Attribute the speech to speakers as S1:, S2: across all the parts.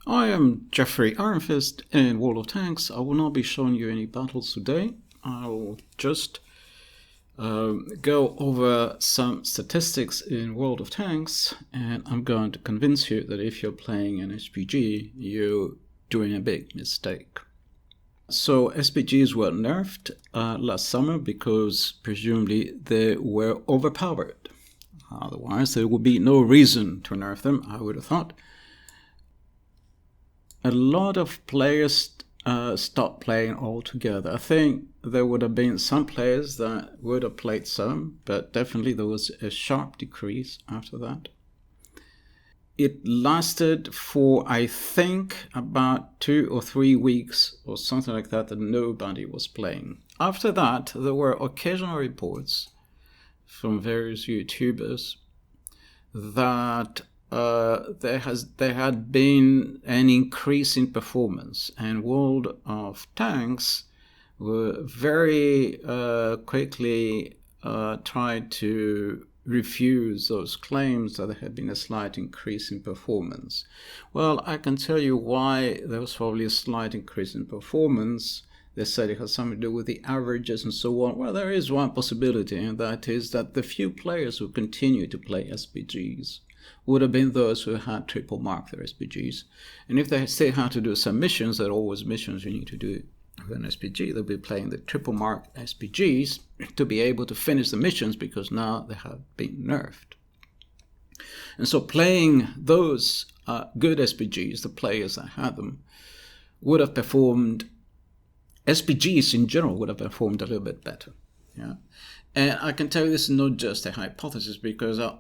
S1: I am Geoffrey Iron Fist in World of Tanks. I will not be showing you any battles today. I will just go over some statistics in World of Tanks, and I'm going to convince you that if you're playing an SPG, you're doing a big mistake. So SPGs were nerfed last summer because presumably they were overpowered. Otherwise, there would be no reason to nerf them, I would have thought. A lot of players stopped playing altogether. I think there would have been some players that would have played some, but definitely there was a sharp decrease after that. It lasted for, I think, about 2 or 3 weeks or something like that nobody was playing. After that, there were occasional reports from various YouTubers that there had been an increase in performance, and World of Tanks were very quickly tried to refuse those claims that there had been a slight increase in performance. Well, I can tell you why there was probably a slight increase in performance. They said it has something to do with the averages and so on. Well, there is one possibility, and that is that the few players who continue to play SPGs would have been those who had triple marked their SPGs. And if they still had to do some missions, there are always missions you need to do with an SPG, they'll be playing the triple marked SPGs to be able to finish the missions because now they have been nerfed. And so playing those good SPGs, the players that had them, would have performed, SPGs in general would have performed a little bit better. Yeah. And I can tell you this is not just a hypothesis because I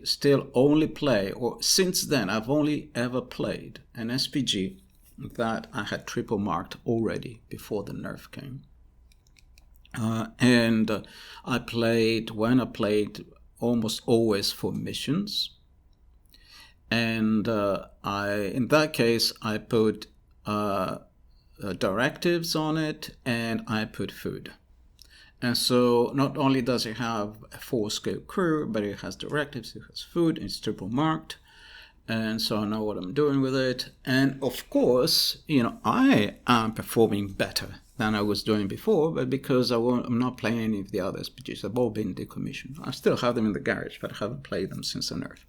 S1: still only play, or since then I've only ever played an SPG that I had triple marked already before the nerf came. And I played almost always for missions. And in that case, I put directives on it and I put food. And so not only does it have a 4-scale crew, but it has directives, it has food, it's triple marked. And so I know what I'm doing with it. And of course, I am performing better than I was doing before, but because I'm not playing any of the other SPGs, they've all been decommissioned. I still have them in the garage, but I haven't played them since the nerf.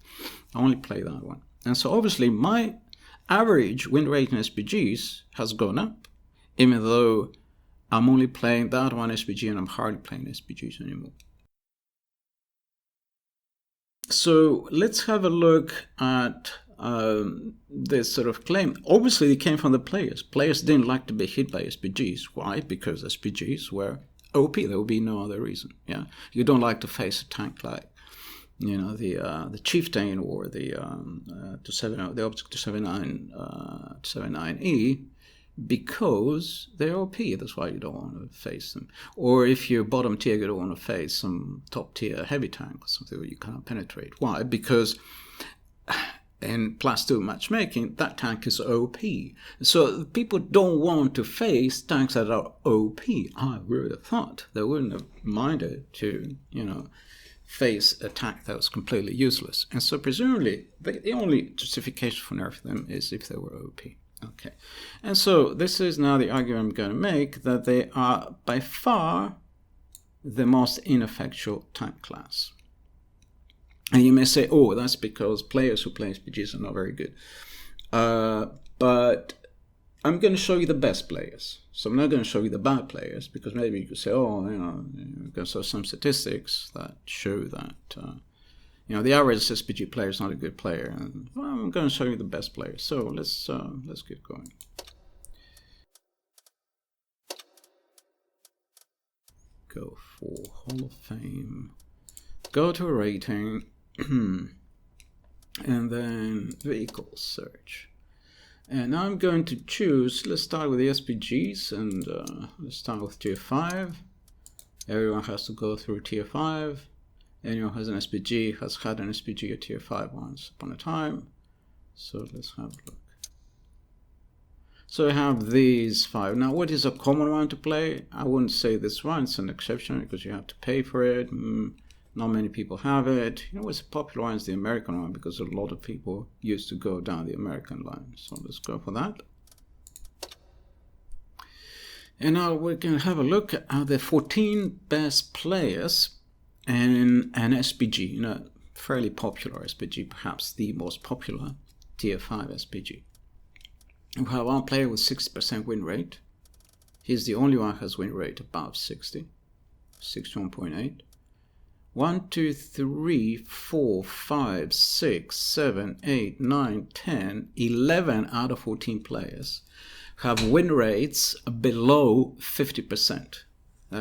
S1: I only play that one. And so obviously my average win rate in SPGs has gone up, even though I'm only playing that one SPG and I'm hardly playing SPGs anymore. So let's have a look at this sort of claim. Obviously, it came from the players. Players didn't like to be hit by SPGs. Why? Because SPGs were OP. There would be no other reason. Yeah, you don't like to face a tank like, the Chieftain or the Object 279E. Because they're OP, that's why you don't want to face them. Or if you're bottom tier, you don't want to face some top tier heavy tank or something where you cannot penetrate. Why? Because in +2 matchmaking, that tank is OP. So people don't want to face tanks that are OP. I would have thought they wouldn't have minded to, face a tank that was completely useless. And so presumably, the only justification for nerfing them is if they were OP. Okay, and so this is now the argument I'm going to make, that they are by far the most ineffectual tank class. And you may say, oh, that's because players who play SPGs are not very good. But I'm going to show you the best players. So I'm not going to show you the bad players, because maybe you could say, because there's some statistics that show that the average SPG player is not a good player. And I'm going to show you the best players. So let's get going. Go for Hall of Fame. Go to rating, and then vehicles search. And now I'm going to choose. Let's start with the SPGs, and let's start with tier 5. Everyone has to go through tier 5. Anyone who has an SPG has had an SPG at tier 5 once upon a time. So let's have a look. So I have these 5. Now, what is a common one to play? I wouldn't say this one. It's an exception because you have to pay for it. Not many people have it. You know what's popular one is the American one because a lot of people used to go down the American line. So let's go for that. And now we're going to have a look at the 14 best players in an SPG, you know, fairly popular SPG, perhaps the most popular tier 5 SPG. We have one player with 60% win rate. He's the only one who has win rate above 60, 61.8. 1, 2, 3, 4, 5, 6, 7, 8, 9, 10, 11 out of 14 players have win rates below 50%.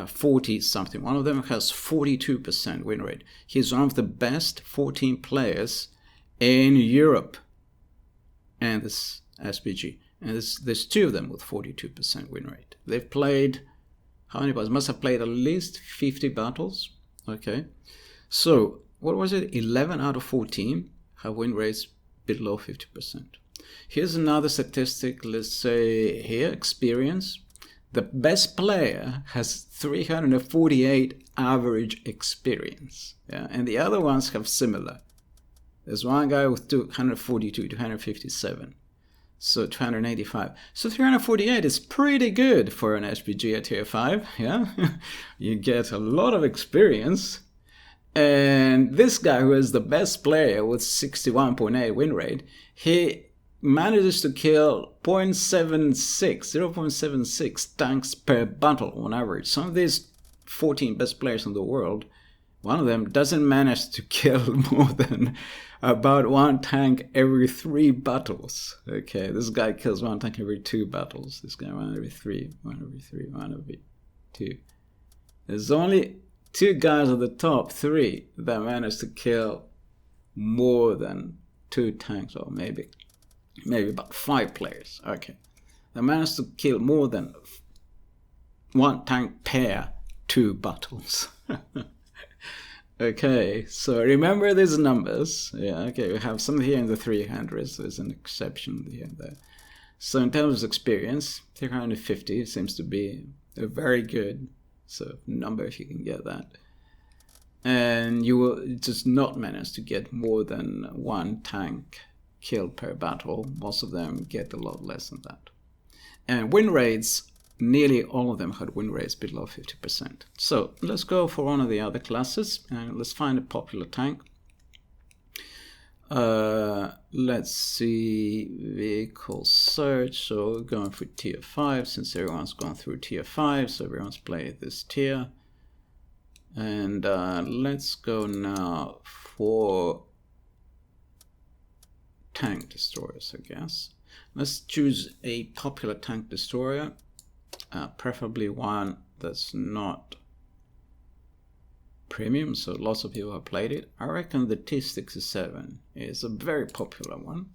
S1: 40 something. One of them has 42% win rate. He's one of the best 14 players in Europe and this SPG. And there's two of them with 42% win rate. They've played, how many battles? Must have played at least 50 battles. Okay. So, what was it? 11 out of 14 have win rates below 50%. Here's another statistic. Let's say here, experience. The best player has 348 average experience. Yeah? And the other ones have similar. There's one guy with 242, 257. So 285. So 348 is pretty good for an SPG at tier 5. Yeah, you get a lot of experience. And this guy, who is the best player with 61.8 win rate, he manages to kill 0.76 tanks per battle on average. Some of these 14 best players in the world, one of them doesn't manage to kill more than about one tank every 3 battles. Okay, this guy kills one tank every 2 battles. This guy one every 3, one every 3, one every 2. There's only 2 guys at the top 3 that manage to kill more than 2 tanks, or maybe about 5 players. Okay, they managed to kill more than 1 tank per 2 battles. Okay, so remember these numbers. Yeah, okay, we have some here in the 300s. There's an exception here and there. So in terms of experience, 350 seems to be a very good number if you can get that. And you will just not manage to get more than 1 tank killed per battle. Most of them get a lot less than that. And win rates, nearly all of them had win rates below 50%. So let's go for one of the other classes and let's find a popular tank. Let's see, vehicle search. So we're going for tier 5 since everyone's gone through tier 5. So everyone's played this tier. And let's go now for tank destroyers, I guess. Let's choose a popular tank destroyer. Preferably one that's not premium, so lots of people have played it. I reckon the T67 is a very popular one,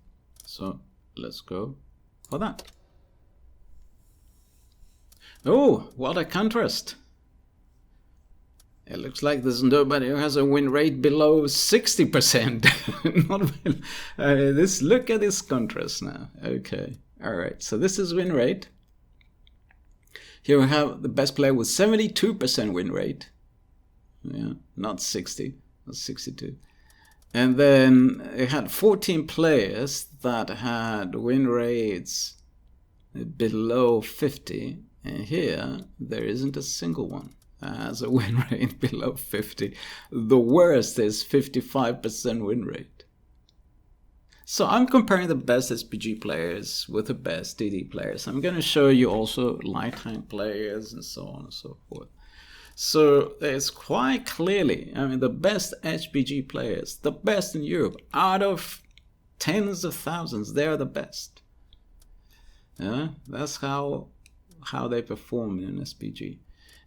S1: so let's go for that. Oh, what a contrast! It looks like there's nobody who has a win rate below 60%. Look at this contrast now. Okay, all right, so this is win rate. Here we have the best player with 72% win rate. Yeah, not 60, not 62. And then it had 14 players that had win rates below 50. And here, there isn't a single one that has a win rate below 50. The worst is 55% win rate. So I'm comparing the best SPG players with the best DD players. I'm going to show you also lifetime players and so on and so forth. So it's quite clearly, I mean, the best SPG players, the best in Europe, out of tens of thousands, they're the best. Yeah, that's how they perform in an SPG.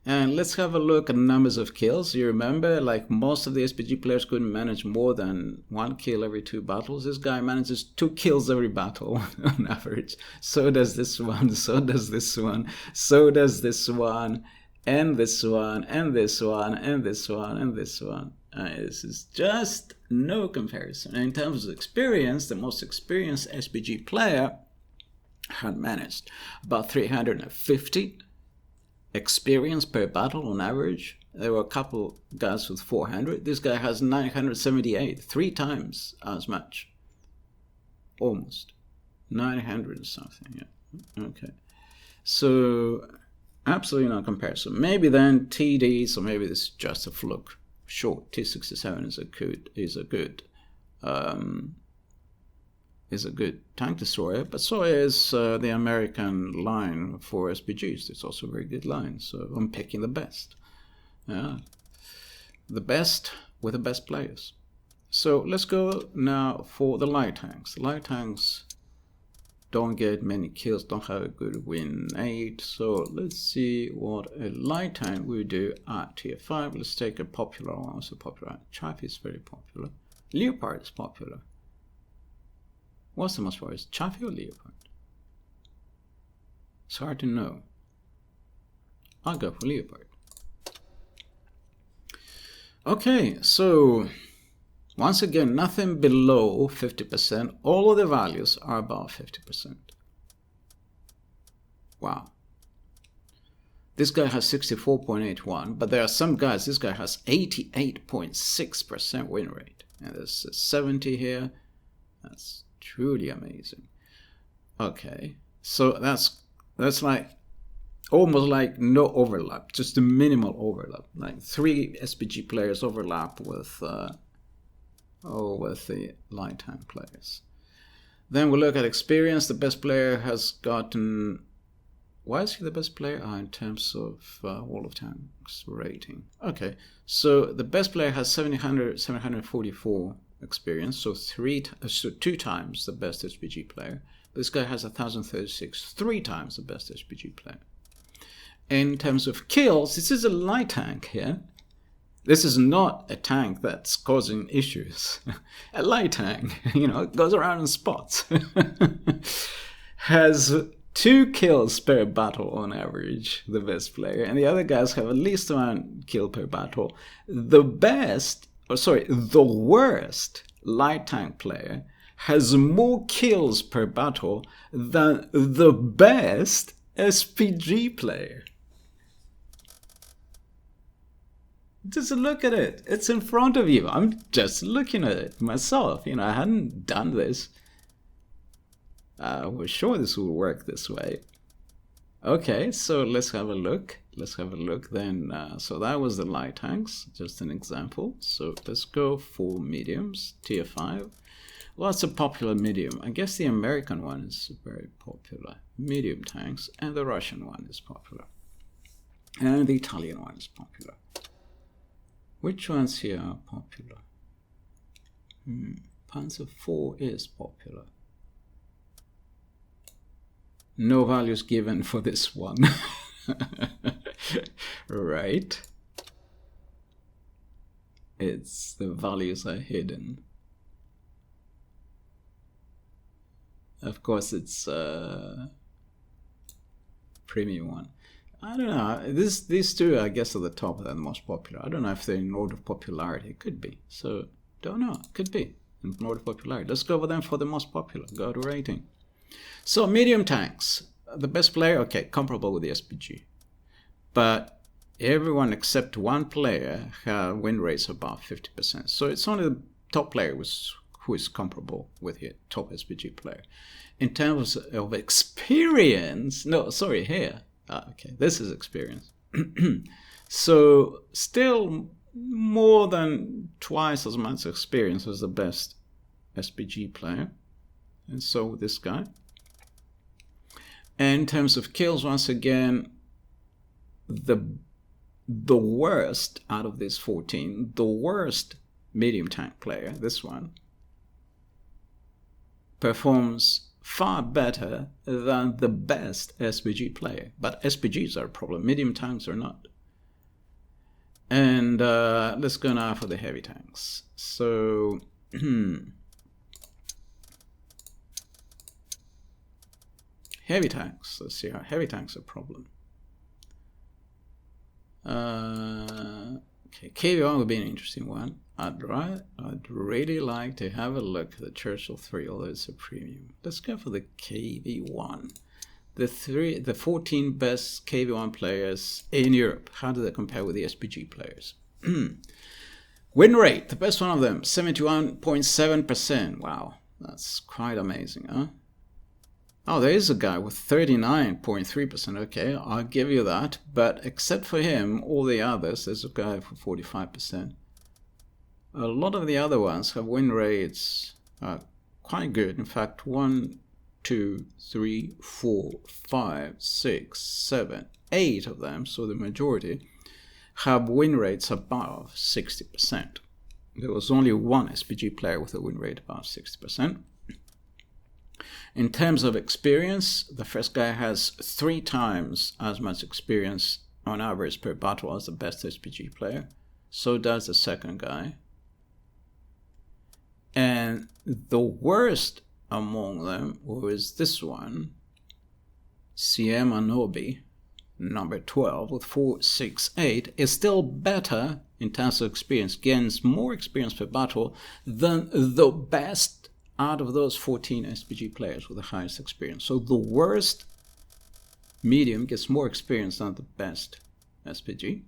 S1: And let's have a look at numbers of kills. You remember, like most of the SPG players couldn't manage more than 1 kill every 2 battles. This guy manages 2 kills every battle on average. So does this one, so does this one, so does this one, and this one, and this one, and this one, and this one. This is just no comparison. And in terms of experience, the most experienced SPG player had managed about 350 experience per battle on average. There were a couple guys with 400. This guy has 978, 3 times as much. Almost. 900 or something, yeah. Okay. So, absolutely no comparison. Maybe then TDs, or maybe this is just a fluke. Sure, T67 is a good tank destroyer, but so is the American line for SPGs. It's also a very good line, so I'm picking the best. The best with the best players. So let's go now for the light tanks. The light tanks don't get many kills, don't have a good win rate. So let's see what a light tank will do at tier 5. Let's take a popular one. Also popular. Chaffee is very popular. Leopard is popular. What's the most popular? Is Chaffee or Leopard? It's hard to know. I'll go for Leopard. Okay, so once again, nothing below 50%. All of the values are above 50%. Wow. This guy has 64.81, but there are some guys, this guy has 88.6% win rate. And there's 70 here. That's truly amazing. Okay, so that's like almost like no overlap, just a minimal overlap. Like 3 SPG players overlap with the light tank players. Then we look at experience. The best player has gotten. Why is he the best player? In terms of Wall of Tanks rating. Okay, so the best player has 744 experience, so 2 times the best SPG player. This guy has 1,036, 3 times the best SPG player. In terms of kills, this is a light tank here. This is not a tank that's causing issues. A light tank, it goes around in spots. Has 2 kills per battle on average, the best player. And the other guys have at least 1 kill per battle. The worst light tank player has more kills per battle than the best SPG player. Just look at it. It's in front of you. I'm just looking at it myself. I hadn't done this. I was sure this would work this way. Okay, so let's have a look. Let's have a look then. So that was the light tanks, just an example. So let's go for mediums, tier 5. What's a popular medium? I guess the American one is very popular. Medium tanks, and the Russian one is popular. And the Italian one is popular. Which ones here are popular? Panzer IV is popular. No values given for this one. Right. The values are hidden. Of course, it's premium one. I don't know. These 2, I guess, are the top of the most popular. I don't know if they're in order of popularity. It could be. So, don't know. Could be in order of popularity. Let's go over them for the most popular. Go to rating. So, medium tanks. The best player, okay, comparable with the SPG. But everyone except 1 player have win rates above 50%. So, it's only the top player who is comparable with the top SPG player. In terms of experience, here. Okay, this is experience. So still more than twice as much experience as the best SPG player. And so this guy. And in terms of kills, once again, the worst out of this 14, the worst medium tank player, this one, performs far better than the best SPG player. But SPGs are a problem. Medium tanks are not. And let's go now for the heavy tanks. So, heavy tanks. Let's see how heavy tanks are a problem. Okay, KV1 would be an interesting one. I'd really like to have a look at the Churchill 3, although it's a premium. Let's go for the KV1. the 14 best KV1 players in Europe. How do they compare with the SPG players? Win rate, the best one of them, 71.7%. Wow, that's quite amazing, huh? Oh, there is a guy with 39.3%. Okay, I'll give you that. But except for him, all the others, there's a guy for 45%. A lot of the other ones have win rates quite good. In fact, 1, 2, 3, 4, 5, 6, 7, 8 of them, so the majority, have win rates above 60%. There was only one SPG player with a win rate above 60%. In terms of experience, the first guy has 3 times as much experience on average per battle as the best SPG player. So does the second guy. And the worst among them was this one, CM Anobi, number 12, with 468, is still better in terms of experience, gains more experience per battle than the best out of those 14 SPG players with the highest experience. So the worst medium gets more experience than the best SPG.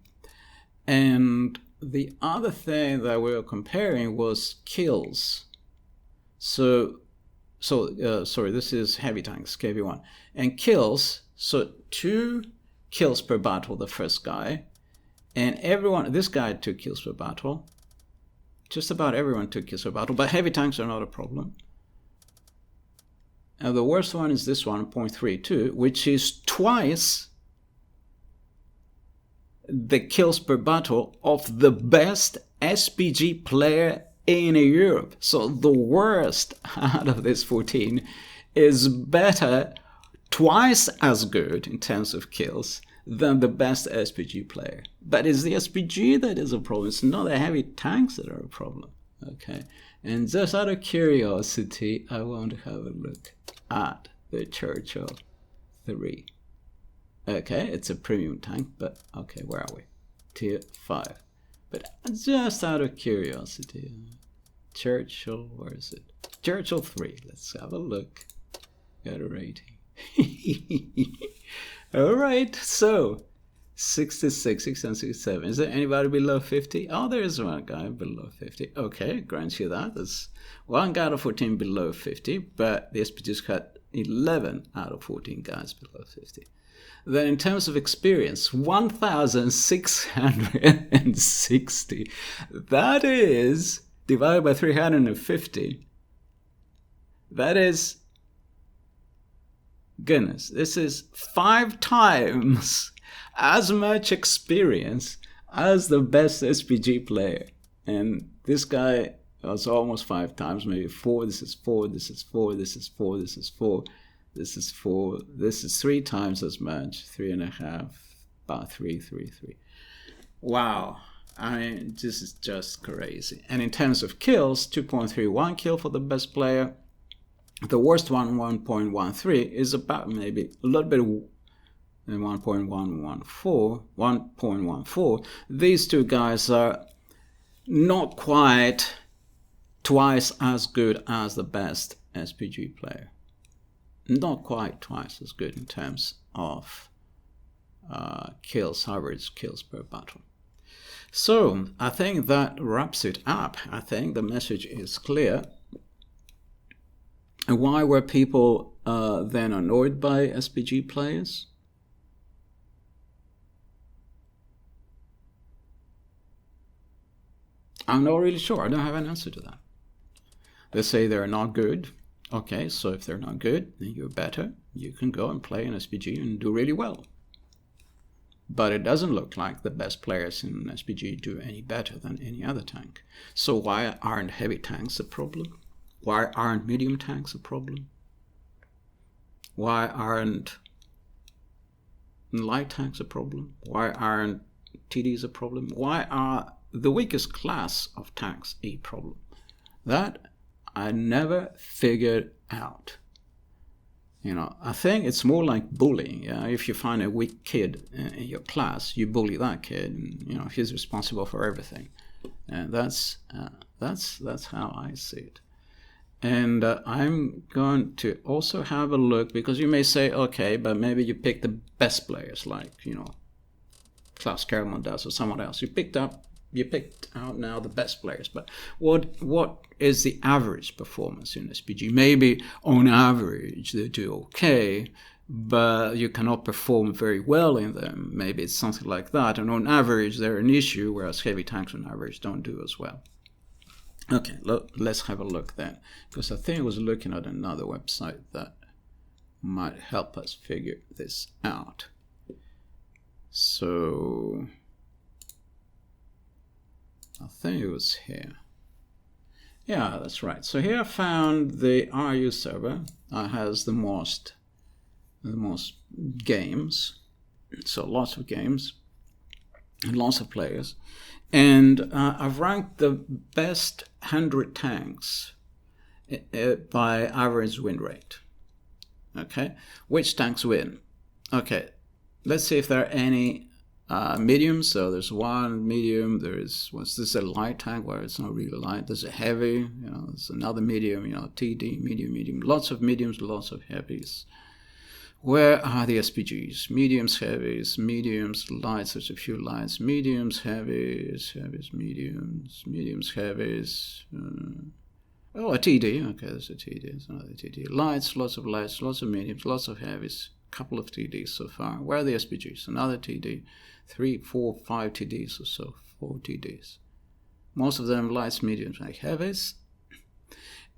S1: And the other thing that we were comparing was kills. Sorry, this is heavy tanks, KV1. And kills, so 2 kills per battle, the first guy. And this guy had 2 kills per battle. Just about everyone took kills per battle, but heavy tanks are not a problem. And the worst one is this one, 0.32, which is twice the kills per battle of the best SPG player in Europe. So the worst out of this 14 is better, twice as good in terms of kills than the best SPG player. But it's the SPG that is a problem. It's not the heavy tanks that are a problem. Okay. And just out of curiosity, I want to have a look at the Churchill 3. Okay, it's a premium tank, but okay, where are we? Tier 5. But just out of curiosity, Churchill, where is it? Churchill 3. Let's have a look. Got a rating. Alright, so 66, 667. Is there anybody below 50? Oh, there is one guy below 50. Okay, grant you that. There's one guy out of 14 below 50, but the SPGs had 11 out of 14 guys below 50. Then in terms of experience, 1,660. That is divided by 350. That is, goodness, this is 5 times as much experience as the best SPG player. And this guy was almost 5 times, maybe 4. This is 4, this is 4, this is 4, this is 4. This is 4. This is 3 times as much. 3.5. About 3. Wow. I mean, this is just crazy. And in terms of kills, 2.31 kill for the best player. The worst one, 1.13, is about maybe a little bit 1.14. These two guys are not quite twice as good as the best SPG player. Not quite twice as good in terms of kills, average kills per battle. So I think that wraps it up. I think the message is clear. And why were people then annoyed by SPG players? I'm not really sure. I don't have an answer to that. They say they're not good. Okay, so if they're not good, then you're better. You can go and play an SPG and do really well. But it doesn't look like the best players in SPG do any better than any other tank. So why aren't heavy tanks a problem? Why aren't medium tanks a problem? Why aren't light tanks a problem? Why aren't TDs a problem? Why are the weakest class of tanks a problem? That I never figured out. You know, I think it's more like bullying. Yeah? If you find a weak kid in your class, you bully that kid, and you know he's responsible for everything. And that's how I see it. And I'm going to also have a look, because you may say, okay, but maybe you picked the best players, like, Klaus Kerman does, or someone else. You picked out now the best players, but what is the average performance in SPG? Maybe on average they do okay, but you cannot perform very well in them. Maybe it's something like that, and on average they're an issue, whereas heavy tanks on average don't do as well. Okay, let's have a look then, because I think I was looking at another website that might help us figure this out. So I think it was here. Yeah, that's right. So here I found the RU server has the most games, so lots of games and lots of players. And I've ranked the best 100 tanks by average win rate. Okay, which tanks win? Okay, let's see if there are any mediums. So there's one medium. There's a light tank where it's not really light. There's a heavy. There's another medium. TD, medium. Lots of mediums, lots of heavies. Where are the SPGs? Mediums, heavies, mediums, lights, there's a few lights, mediums, heavies, mediums, heavies. A TD, okay, there's a TD, there's another TD. Lights, lots of mediums, lots of heavies, a couple of TDs so far. Where are the SPGs? Another TD, 3, 4, 5 TDs or so, 4 TDs. Most of them lights, mediums, like heavies.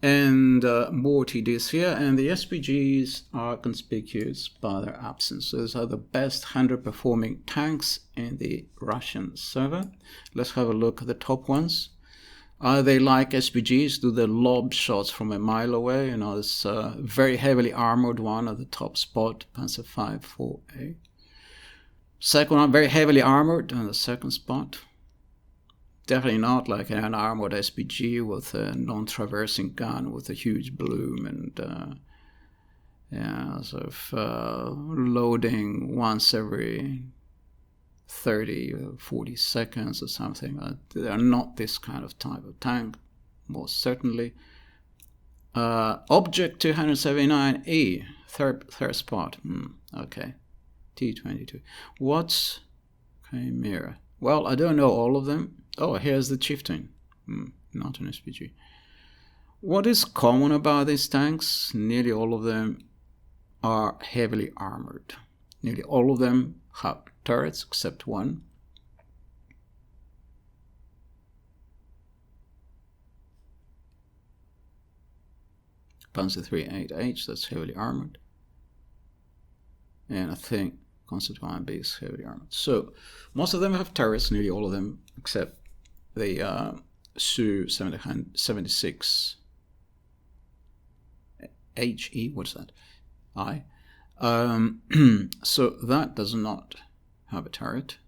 S1: And more TDs here, and the SPGs are conspicuous by their absence. So those are the best 100 performing tanks in the Russian server. Let's have a look at the top ones. Are they like SPGs? Do they lob shots from a mile away? This very heavily armored one at the top spot, Panzer 5-4A. Second one, very heavily armored on the second spot. Definitely not like an armored SPG with a non-traversing gun with a huge bloom and loading once every 30 or 40 seconds or something. They are not this kind of type of tank, most certainly. Object 279E, third spot. Okay, T22. What's Chimera? Well, I don't know all of them. Oh, here's the Chieftain. Not an SPG. What is common about these tanks? Nearly all of them are heavily armored. Nearly all of them have turrets, except one. Panzer 3-8H, that's heavily armored. And I think Concept 1B is heavily armored. So most of them have turrets, nearly all of them, except the Su-76 HE, what's that? I. So that does not have a turret,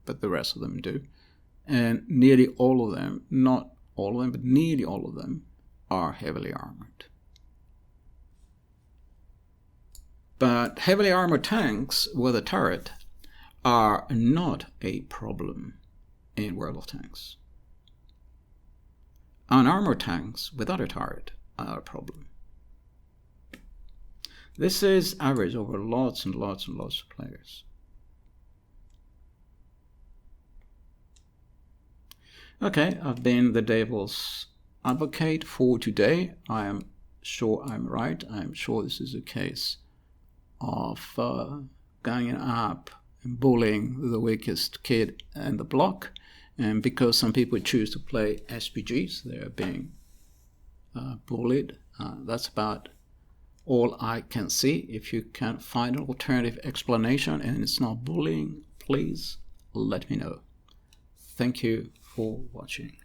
S1: but the rest of them do. And nearly all of them, not all of them, but nearly all of them are heavily armored. But heavily armored tanks with a turret are not a problem in World of Tanks. Unarmored tanks without a turret are a problem. This is average over lots and lots and lots of players. Okay, I've been the devil's advocate for today. I am sure I'm right. I'm sure this is a case of ganging up and bullying the weakest kid in the block. And because some people choose to play SPGs, they're being bullied. That's about all I can see. If you can find an alternative explanation and it's not bullying, please let me know. Thank you for watching.